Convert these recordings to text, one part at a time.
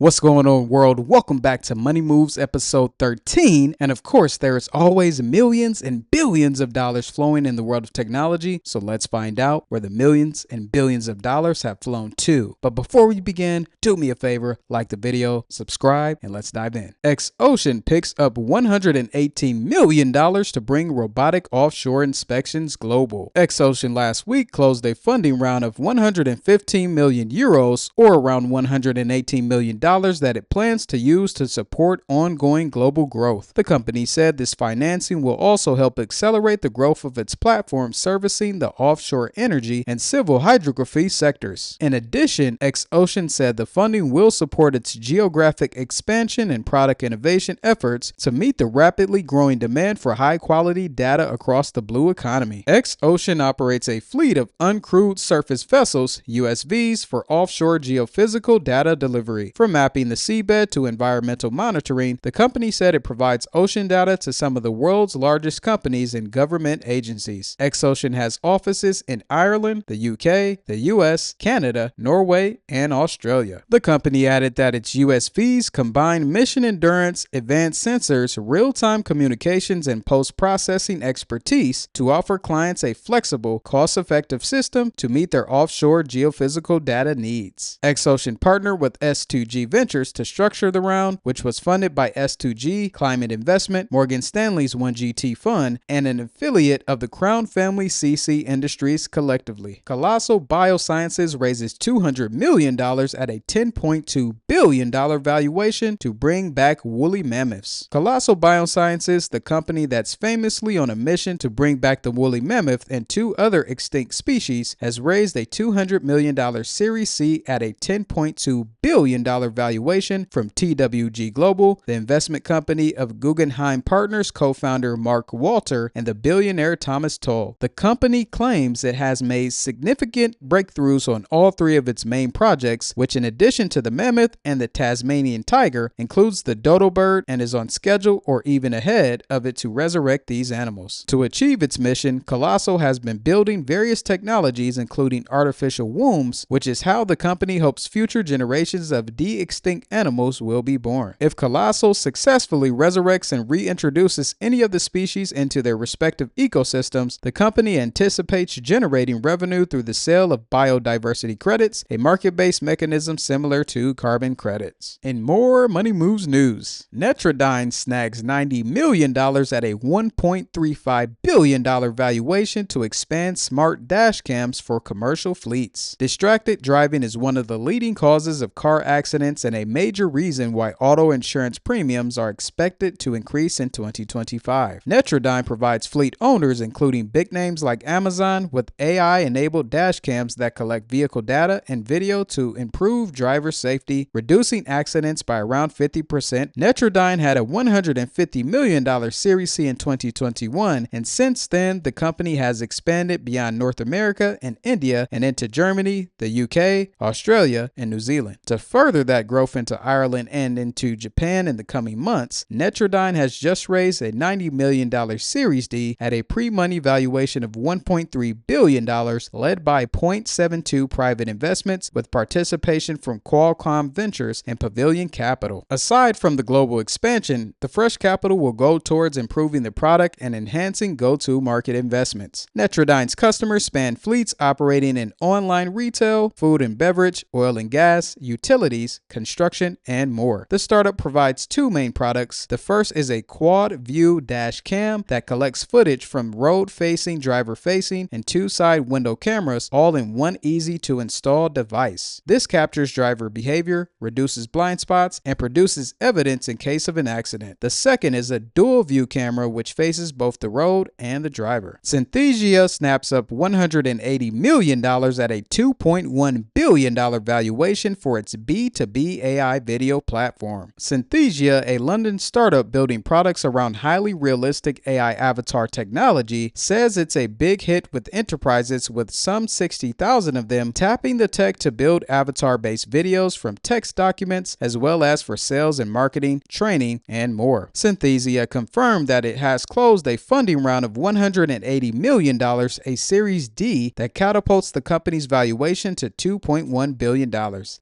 What's going on, world? Welcome back to Money Moves episode 13. And of course, there is always millions and billions of dollars flowing in the world of technology. So let's find out where the millions and billions of dollars have flown to. But before we begin, do me a favor, like the video, subscribe, and let's dive in. Ocean picks up $118 million to bring robotic offshore inspections global. Ocean last week closed a funding round of 115 million euros, or around $118 million that it plans to use to support ongoing global growth. The company said this financing will also help accelerate the growth of its platform servicing the offshore energy and civil hydrography sectors. In addition, Ocean said the funding will support its geographic expansion and product innovation efforts to meet the rapidly growing demand for high-quality data across the blue economy. Ocean operates a fleet of uncrewed surface vessels, USVs, for offshore geophysical data delivery. From mapping the seabed to environmental monitoring, the company said it provides ocean data to some of the world's largest companies and government agencies. Ocean has offices in Ireland, the UK, the US, Canada, Norway, and Australia. The company added that its USVs combine mission endurance, advanced sensors, real-time communications, and post-processing expertise to offer clients a flexible, cost-effective system to meet their offshore geophysical data needs. Ocean partnered with S2G Ventures to structure the round, which was funded by S2G, Climate Investment, Morgan Stanley's 1GT Fund, and an affiliate of the Crown Family CC Industries collectively. Colossal Biosciences raises $200 million at a $10.2 billion valuation to bring back woolly mammoths. Colossal Biosciences, the company that's famously on a mission to bring back the woolly mammoth and two other extinct species, has raised a $200 million Series C at a $10.2 billion valuation from TWG Global, the investment company of Guggenheim Partners co-founder Mark Walter and the billionaire Thomas Tull. The company claims it has made significant breakthroughs on all three of its main projects, which in addition to the mammoth and the Tasmanian tiger, includes the dodo bird and is on schedule or even ahead of it to resurrect these animals. To achieve its mission, Colossal has been building various technologies including artificial wombs, which is how the company hopes future generations of de-extinct animals will be born. If Colossal successfully resurrects and reintroduces any of the species into their respective ecosystems, the company anticipates generating revenue through the sale of biodiversity credits, a market-based mechanism similar to carbon credits. In more Money Moves news, Netrodyne snags $90 million at a $1.35 billion valuation to expand smart dash cams for commercial fleets. Distracted driving is one of the leading causes of car accidents and a major reason why auto insurance premiums are expected to increase in 2025. Netrodyne provides fleet owners, including big names like Amazon, with AI-enabled dash cams that collect vehicle data and video to improve driver safety, reducing accidents by around 50%. Netrodyne had a $150 million Series C in 2021, and since then, the company has expanded beyond North America and India and into Germany, the UK, Australia, and New Zealand. To further that growth into Ireland and into Japan in the coming months, Netrodyne has just raised a $90 million Series D at a pre-money valuation of $1.3 billion, led by Point72 Private Investments with participation from Qualcomm Ventures and Pavilion Capital. Aside from the global expansion, the fresh capital will go towards improving the product and enhancing go-to-market investments. Netrodyne's customers span fleets operating in online retail, food and beverage, oil and gas, utilities, construction, and more. The startup provides two main products. The first is a quad view dash cam that collects footage from road-facing, driver-facing, and two side window cameras, all in one easy-to-install device. This captures driver behavior, reduces blind spots, and produces evidence in case of an accident. The second is a dual view camera which faces both the road and the driver. Synthesia snaps up $180 million at a $2.1 billion valuation for its B2B AI video platform. Synthesia, a London startup building products around highly realistic AI avatar technology, says it's a big hit with enterprises, with some 60,000 of them tapping the tech to build avatar-based videos from text documents, as well as for sales and marketing, training, and more. Synthesia confirmed that it has closed a funding round of $180 million, a Series D that catapults the company's valuation to $2.1 billion.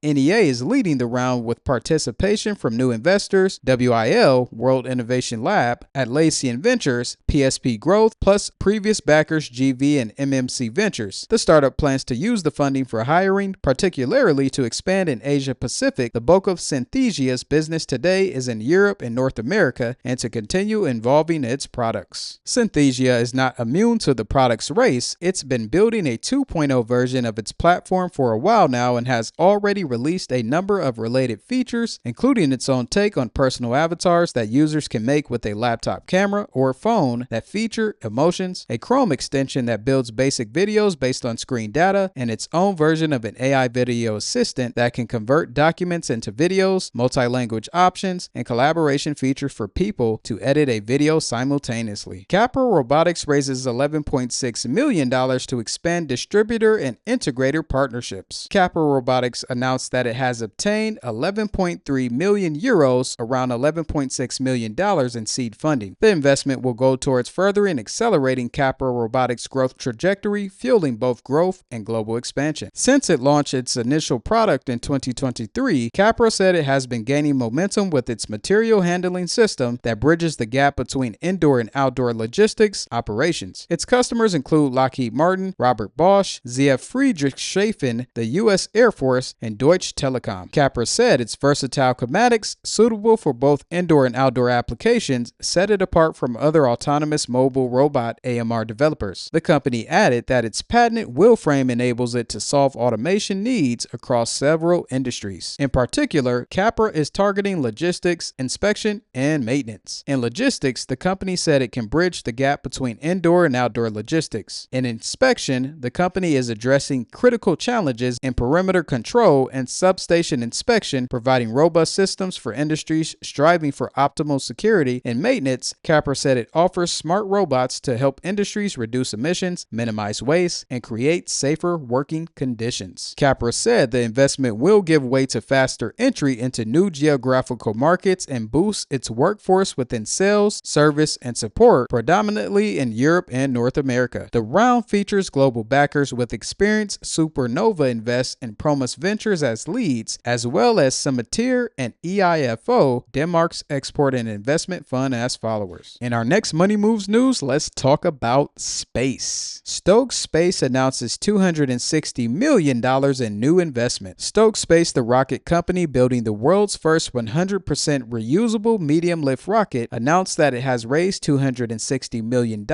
NEA is leading the round with participation from new investors, WIL, World Innovation Lab, Atlassian Ventures, PSP Growth, plus previous backers GV and MMC Ventures. The startup plans to use the funding for hiring, particularly to expand in Asia Pacific. The bulk of Synthesia's business today is in Europe and North America, and to continue involving its products. Synthesia is not immune to the product's race. It's been building a 2.0 version of its platform for a while now and has already released a number of related features, including its own take on personal avatars that users can make with a laptop camera or phone that feature emotions, a Chrome extension that builds basic videos based on screen data, and its own version of an AI video assistant that can convert documents into videos, multi-language options, and collaboration features for people to edit a video simultaneously. Capra Robotics raises $11.6 million to expand distributor and integrator partnerships. Capra Robotics announced that it has obtained 11.3 million euros, around $11.6 million in seed funding. The investment will go towards furthering accelerating Capra Robotics' growth trajectory, fueling both growth and global expansion. Since it launched its initial product in 2023, Capra said it has been gaining momentum with its material handling system that bridges the gap between indoor and outdoor logistics operations. Its customers include Lockheed Martin, Robert Bosch, ZF Friedrichshafen, the U.S. Air Force, and Deutsche Telekom. Capra said its versatile schematics, suitable for both indoor and outdoor applications, set it apart from other autonomous mobile robot AMR developers. The company added that its patented wheel frame enables it to solve automation needs across several industries. In particular, Capra is targeting logistics, inspection, and maintenance. In logistics, the company said it can bridge the gap between indoor and outdoor logistics. In inspection, the company is addressing critical challenges in perimeter control and substation inspection, providing robust systems for industries striving for optimal security. In maintenance, Capra said it offers smart robots to help industries reduce emissions, minimize waste, and create safer working conditions. Capra said the investment will give way to faster entry into new geographical markets and boost its workforce within sales, service, and support, predominantly in Europe and North America. The round features global backers with experience, Supernova Invest and Promus Ventures as leads, as well as Summitir and EIFO, Denmark's export and investment fund, as followers. In our next Money Moves news, let's talk about space. Stoke Space announces $260 million in new investment. Stoke Space, the rocket company building the world's first 100% reusable medium-lift rocket, announced that it has raised $260 million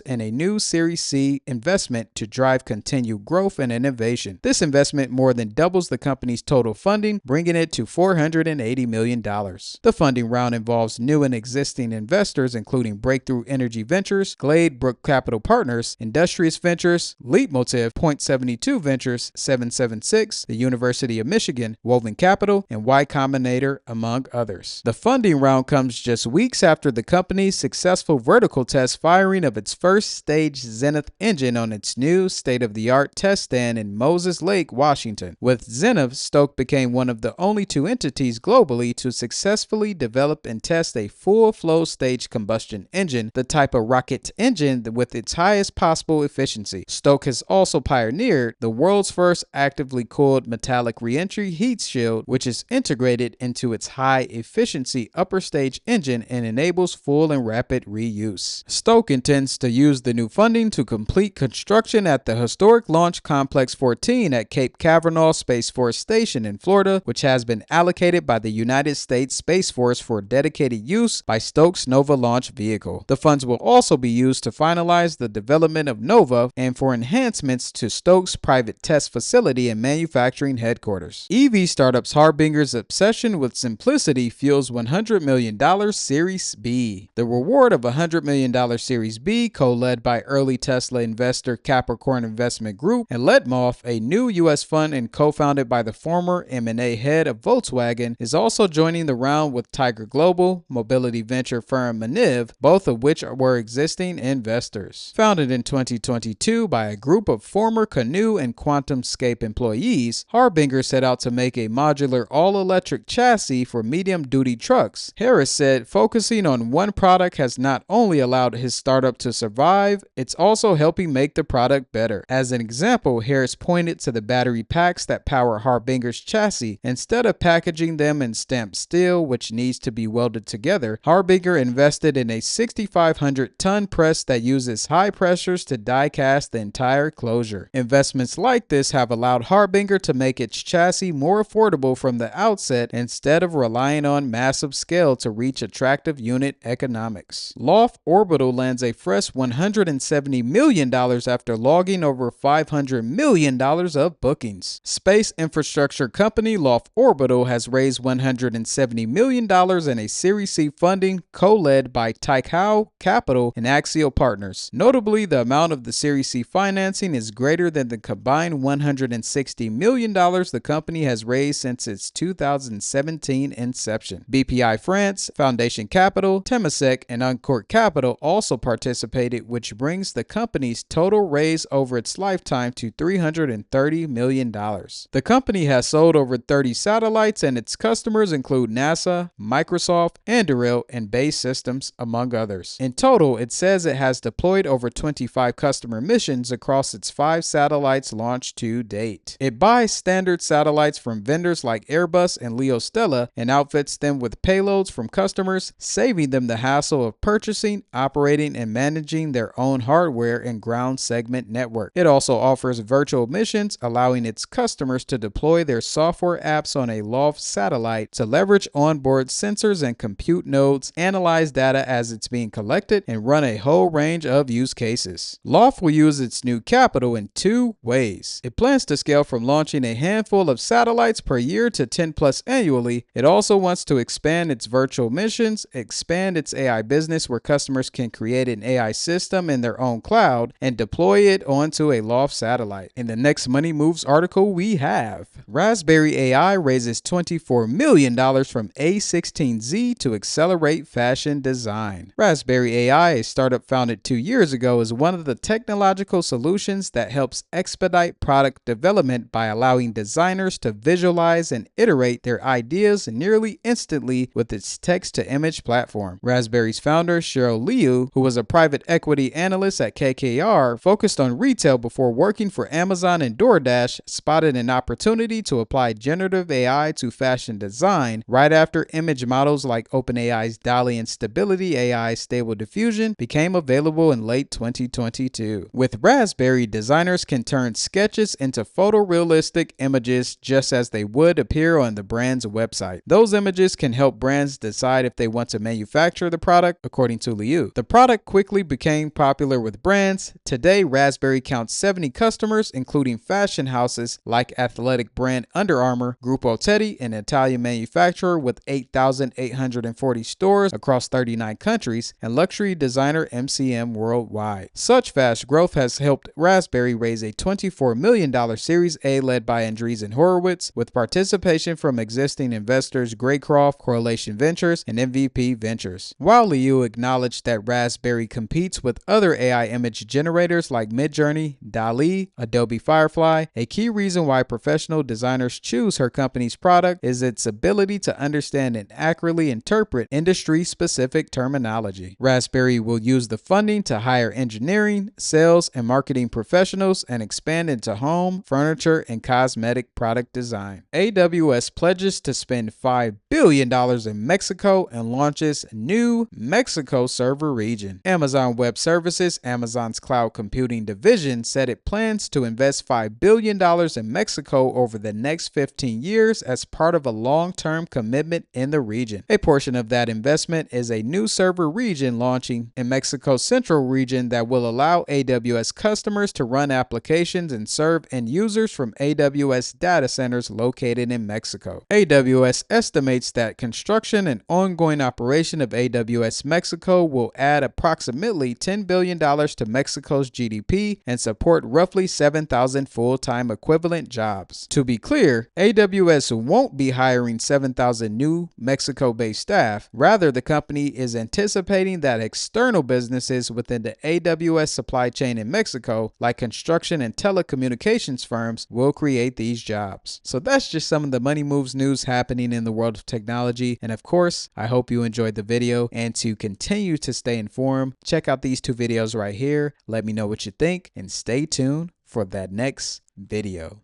in a new Series C investment to drive continued growth and innovation. This investment more than doubles the company's total funding, bringing it to $480 million. The funding round involves new and existing investors, including Breakthrough Energy Ventures, Glade Brook Capital Partners, Industrious Ventures, Leitmotiv, Point72 Ventures, 776, the University of Michigan, Woven Capital, and Y Combinator, among others. The funding round comes just weeks after the company's successful vertical test firing of its first stage Zenith engine on its new state-of-the-art test stand in Moses Lake, Washington. With Zenith, Stoke became one of the only two entities globally to successfully develop and test a full flow stage combustion engine, the type of rocket engine with its highest possible efficiency. Stoke has also pioneered the world's first actively cooled metallic reentry heat shield, which is integrated into its high-efficiency upper stage engine and enables full and rapid reuse. Stoke intends to use the new funding to complete construction at the historic Launch Complex 14 at Cape Canaveral Space Force Station in Florida, which has been allocated by the United States Space Force for dedicated use by Stoke's Nova launch vehicle. The funds will also be used to finalize the development of Nova and for enhancements to Stoke's private test facility and manufacturing headquarters. EV startups Harbinger's obsession with simplicity fuels $100 million Series B. The reward of $100 million Series B, co-led by early Tesla investor Capricorn Investment Group and Letmoff, a new U.S. fund and co-founded by the former M&A head of Volkswagen, is also joining the round with Tiger Global, mobility venture firm Maniv, both of which were existing investors. Founded in 2022 by a group of former Canoo and QuantumScape employees, Harbinger set out to make a modular all-electric chassis for medium-duty trucks. Harris said focusing on one product has not only allowed his startup to survive, it's also helping make the product better. As an example, Harris pointed to the battery packs that power Harbinger's chassis Instead of packaging them in stamped steel, which needs to be welded together, Harbinger invested in a 6,500-ton press that uses high pressures to die cast the entire closure. Investments like this have allowed Harbinger to make its chassis more affordable from the outset instead of relying on massive scale to reach attractive unit economics. Loft Orbital lands a fresh $170 million after logging over $500 million of bookings. Space infrastructure company Loft Orbital has raised $170 million in a Series C funding co-led by Tikehau Capital and Axial Partners. Notably, the amount of the Series C financing is greater than the combined $160 million the company has raised since its 2017 inception. BPI France, Foundation Capital, Temasek, and Uncork Capital also participated, which brings the company's total raise over its lifetime to $330 million. The company has sold over 30 satellites, and its customers include NASA, Microsoft, Anduril, and Base Systems, among others. In total, it says it has deployed over 25 customer missions across its 5 satellites launched to date. It buys standard satellites from vendors like Airbus and LeoStella and outfits them with payloads from customers, saving them the hassle of purchasing, operating, and managing their own hardware and ground segment network. It also offers virtual missions, allowing its customers to deploy their software apps on a Loft satellite to leverage onboard sensors and compute nodes, analyze data as it's being collected, and run a whole range of use cases. Loft will use its new capital in 2 ways. It plans to scale from launching a handful of satellites per year to 10 plus annually. It also wants to expand its virtual missions, expand its AI business where customers can create an AI system in their own cloud and deploy it onto a Loft satellite. In the next Money Moves article, we have Raspberry AI raises $24 million from A16Z to accelerate fashion design. Raspberry AI, a startup founded 2 years ago, is one of the technological solutions that helps expedite product development by allowing designers to visualize and iterate their ideas nearly instantly with its text-to-image platform. Raspberry's founder, Cheryl Liu, who was a private equity analyst at KKR, focused on retail before working for Amazon and DoorDash, spotted an opportunity to apply generative AI to fashion design right after image models like OpenAI's DALL-E and Stability AI's Stable Diffusion became available in late 2022. With Raspberry, designers can turn sketches into photorealistic images just as they would appear on the brand's website. Those images can help brands decide if they want to manufacture the product, according to Liu. The product quickly became popular with brands. Today, Raspberry counts 70 customers, including fashion houses like athletic brand Under Armour, Gruppo Teddy, an Italian manufacturer with 8,840 stores across 39 countries, and luxury designer MCM worldwide. Such fast growth has helped Raspberry raise a $24 million Series A led by Andreessen Horowitz, with participation from existing investors Greycroft, Correlation Ventures, and MVP Ventures. While Liu acknowledged that Raspberry competes with other AI image generators like Midjourney, DALL-E, Adobe Firefly, a key reason why professional designers choose her company's product is its ability to understand and accurately interpret industry-specific terminology. Raspberry will use the funding to hire engineering, sales, and marketing professionals and expand into home, furniture, and cosmetic product design. AWS pledges to spend $5 billion in Mexico and launches new Mexico server region. Amazon Web Services, Amazon's cloud computing division, said it plans to invest $5 billion in Mexico over the next 15 years as part of a long-term commitment in the region. A portion of that investment is a new server region launching in Mexico's central region that will allow AWS customers to run applications and serve end users from AWS data centers located in Mexico. AWS estimates that construction and ongoing operation of AWS Mexico will add approximately $10 billion to Mexico's GDP and support roughly 7,000 full-time equivalent jobs. To be clear, AWS won't be hiring 7,000 new Mexico-based staff. Rather, the company is anticipating that external businesses within the AWS supply chain in Mexico, like construction and telecommunications firms, will create these jobs. So that's just some of the money moves news happening in the world of technology. And of course, I hope you enjoyed the video, and to continue to stay informed, check out these 2 videos right here. Let me know what you think and stay tuned for that next video.